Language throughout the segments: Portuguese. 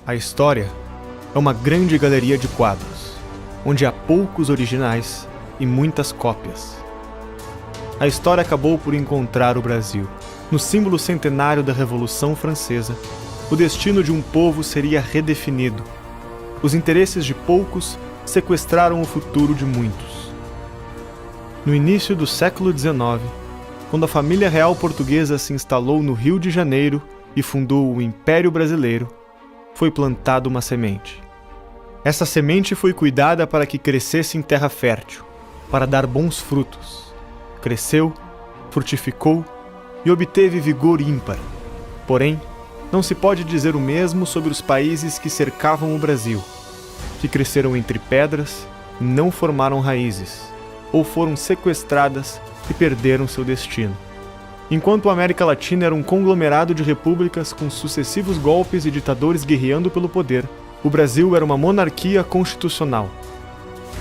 A história é uma grande galeria de quadros, onde há poucos originais e muitas cópias. A história acabou por encontrar o Brasil. No símbolo centenário da Revolução Francesa, o destino de um povo seria redefinido. Os interesses de poucos sequestraram o futuro de muitos. No início do século XIX, quando a família real portuguesa se instalou no Rio de Janeiro e fundou o Império Brasileiro, foi plantada uma semente. Essa semente foi cuidada para que crescesse em terra fértil, para dar bons frutos. Cresceu, frutificou e obteve vigor ímpar. Porém, não se pode dizer o mesmo sobre os países que cercavam o Brasil, que cresceram entre pedras, não formaram raízes, ou foram sequestradas e perderam seu destino. Enquanto a América Latina era um conglomerado de repúblicas com sucessivos golpes e ditadores guerreando pelo poder, o Brasil era uma monarquia constitucional.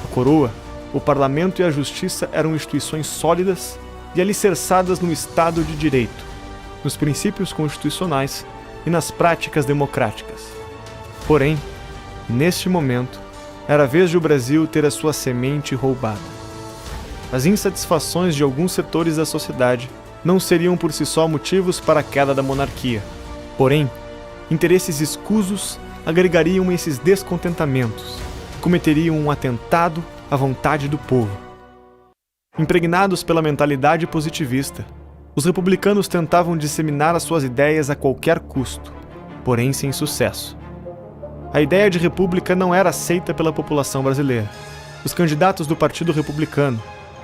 A coroa, o parlamento e a justiça eram instituições sólidas e alicerçadas no Estado de Direito, nos princípios constitucionais e nas práticas democráticas. Porém, neste momento, era a vez de o Brasil ter a sua semente roubada. As insatisfações de alguns setores da sociedade não seriam por si só motivos para a queda da monarquia. Porém, interesses escusos agregariam esses descontentamentos, cometeriam um atentado à vontade do povo. Impregnados pela mentalidade positivista, os republicanos tentavam disseminar as suas ideias a qualquer custo, porém sem sucesso. A ideia de república não era aceita pela população brasileira. Os candidatos do Partido Republicano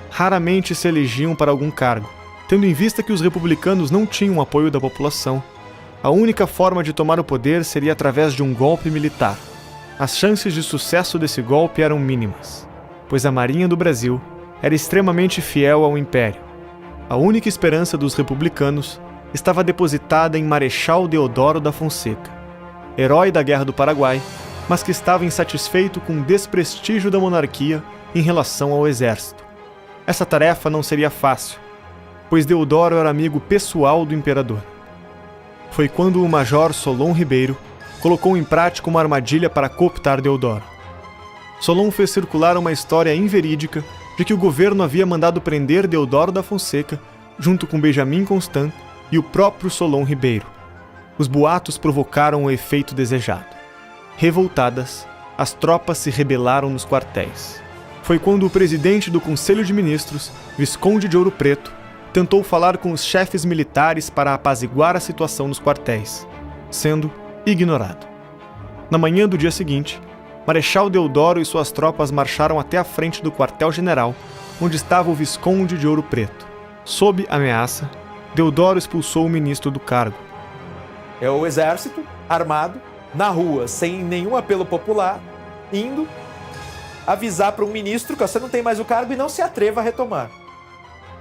raramente se elegiam para algum cargo. Tendo em vista que os republicanos não tinham apoio da população, a única forma de tomar o poder seria através de um golpe militar. As chances de sucesso desse golpe eram mínimas, pois a Marinha do Brasil era extremamente fiel ao Império. A única esperança dos republicanos estava depositada em Marechal Deodoro da Fonseca, herói da Guerra do Paraguai, mas que estava insatisfeito com o desprestígio da monarquia em relação ao exército. Essa tarefa não seria fácil, pois Deodoro era amigo pessoal do imperador. Foi quando o major Solon Ribeiro colocou em prática uma armadilha para cooptar Deodoro. Solon fez circular uma história inverídica de que o governo havia mandado prender Deodoro da Fonseca junto com Benjamin Constant e o próprio Solon Ribeiro. Os boatos provocaram o efeito desejado. Revoltadas, as tropas se rebelaram nos quartéis. Foi quando o presidente do Conselho de Ministros, Visconde de Ouro Preto, tentou falar com os chefes militares para apaziguar a situação nos quartéis, sendo ignorado. Na manhã do dia seguinte, Marechal Deodoro e suas tropas marcharam até a frente do quartel-general, onde estava o Visconde de Ouro Preto. Sob ameaça, Deodoro expulsou o ministro do cargo. É o exército, armado, na rua, sem nenhum apelo popular, indo avisar para um ministro que você não tem mais o cargo e não se atreva a retomar.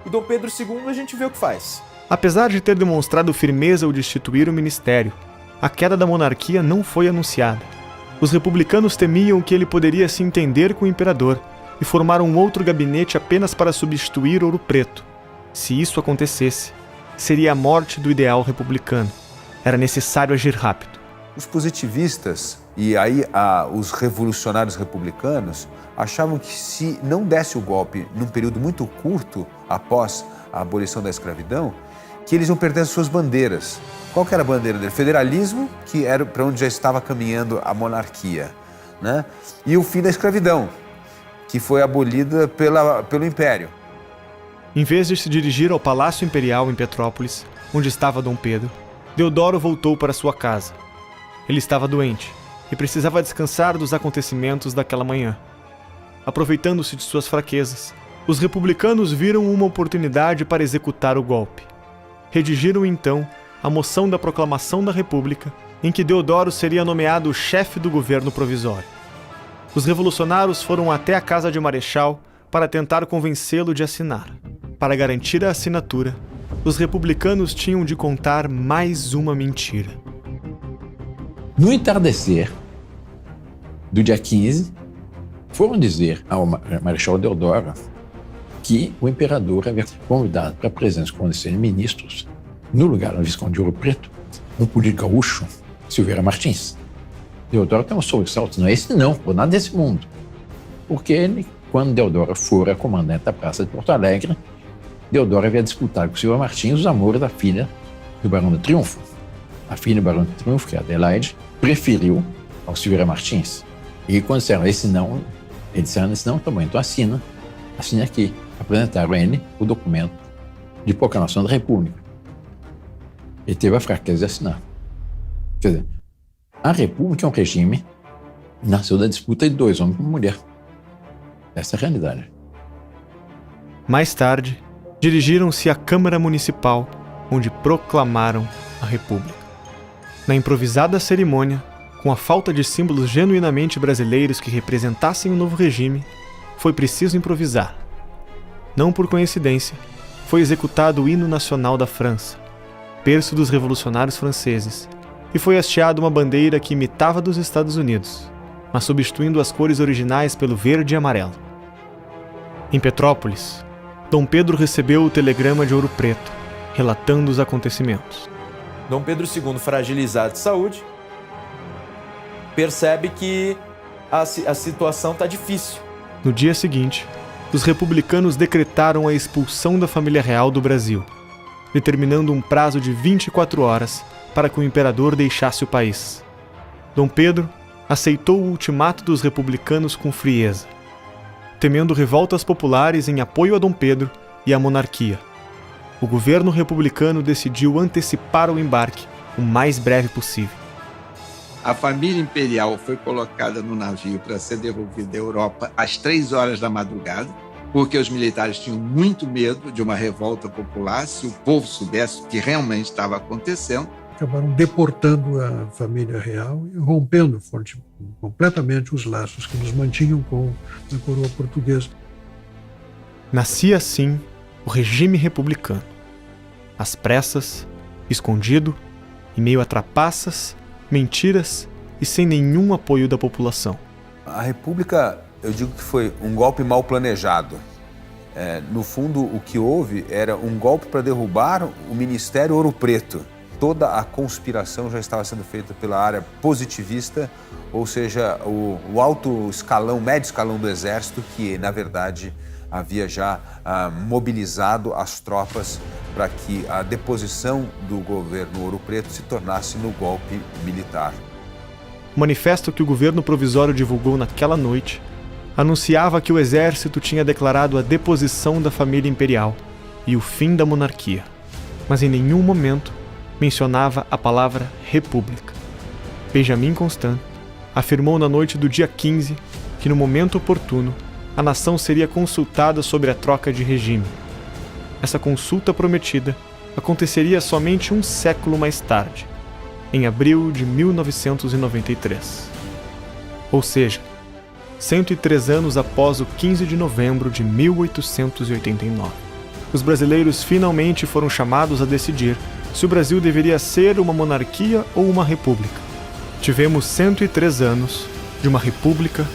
E Dom Pedro II, a gente vê o que faz. Apesar de ter demonstrado firmeza ao destituir o ministério, a queda da monarquia não foi anunciada. Os republicanos temiam que ele poderia se entender com o imperador e formar um outro gabinete apenas para substituir Ouro Preto. Se isso acontecesse, seria a morte do ideal republicano. Era necessário agir rápido. Os positivistas e aí os revolucionários republicanos achavam que se não desse o golpe num período muito curto após a abolição da escravidão, que eles iam perder as suas bandeiras. Qual que era a bandeira dele? Federalismo, que era para onde já estava caminhando a monarquia, né? E o fim da escravidão, que foi abolida pelo Império. Em vez de se dirigir ao Palácio Imperial em Petrópolis, onde estava Dom Pedro, Deodoro voltou para sua casa. Ele estava doente e precisava descansar dos acontecimentos daquela manhã. Aproveitando-se de suas fraquezas, os republicanos viram uma oportunidade para executar o golpe. Redigiram então a moção da proclamação da República, em que Deodoro seria nomeado chefe do governo provisório. Os revolucionários foram até a casa de Marechal para tentar convencê-lo de assinar. Para garantir a assinatura, os republicanos tinham de contar mais uma mentira. No entardecer do dia 15, foram dizer ao Marechal Deodoro que o imperador havia convidado para a presença com os ministros, no lugar do Visconde de Ouro Preto, um político gaúcho, Silveira Martins. Deodoro tem um sobressalto, não é esse não, por nada desse mundo. Porque ele, quando Deodoro fora comandante da Praça de Porto Alegre, Deodoro havia disputado com Silva Martins os amores da filha do Barão do Triunfo. A filha do Barão do Triunfo, que é Adelaide, preferiu ao Silveira Martins. E quando disseram esse não, eles disseram esse não, tá bom, então assine aqui. Apresentaram a ele o documento de proclamação da República. Ele teve a fraqueza de assinar. Quer dizer, a República é um regime que nasceu da disputa de dois homens com uma mulher. Essa é a realidade. Mais tarde, dirigiram-se à Câmara Municipal, onde proclamaram a República. Na improvisada cerimônia, com a falta de símbolos genuinamente brasileiros que representassem o novo regime, foi preciso improvisar. Não por coincidência, foi executado o hino nacional da França, berço dos revolucionários franceses, e foi hasteada uma bandeira que imitava a dos Estados Unidos, mas substituindo as cores originais pelo verde e amarelo. Em Petrópolis, Dom Pedro recebeu o telegrama de Ouro Preto, relatando os acontecimentos. Dom Pedro II, fragilizado de saúde, percebe que a situação está difícil. No dia seguinte, os republicanos decretaram a expulsão da família real do Brasil, determinando um prazo de 24 horas para que o imperador deixasse o país. Dom Pedro aceitou o ultimato dos republicanos com frieza, temendo revoltas populares em apoio a Dom Pedro e à monarquia. O governo republicano decidiu antecipar o embarque o mais breve possível. A família imperial foi colocada no navio para ser devolvida à Europa às 3 horas da madrugada, porque os militares tinham muito medo de uma revolta popular se o povo soubesse o que realmente estava acontecendo. Acabaram deportando a família real e rompendo completamente os laços que nos mantinham com a coroa portuguesa. Nascia assim o regime republicano. Às pressas, escondido, em meio a trapaças, mentiras e sem nenhum apoio da população. A República, eu digo que foi um golpe mal planejado. No fundo, o que houve era um golpe para derrubar o Ministério Ouro Preto. Toda a conspiração já estava sendo feita pela área positivista, ou seja, o alto escalão, médio escalão do Exército, que, na verdade, havia já mobilizado as tropas para que a deposição do governo Ouro Preto se tornasse no golpe militar. O manifesto que o governo provisório divulgou naquela noite anunciava que o exército tinha declarado a deposição da família imperial e o fim da monarquia, mas em nenhum momento mencionava a palavra república. Benjamin Constant afirmou na noite do dia 15 que no momento oportuno a nação seria consultada sobre a troca de regime. Essa consulta prometida aconteceria somente um século mais tarde, em abril de 1993. Ou seja, 103 anos após o 15 de novembro de 1889. Os brasileiros finalmente foram chamados a decidir se o Brasil deveria ser uma monarquia ou uma república. Tivemos 103 anos de uma república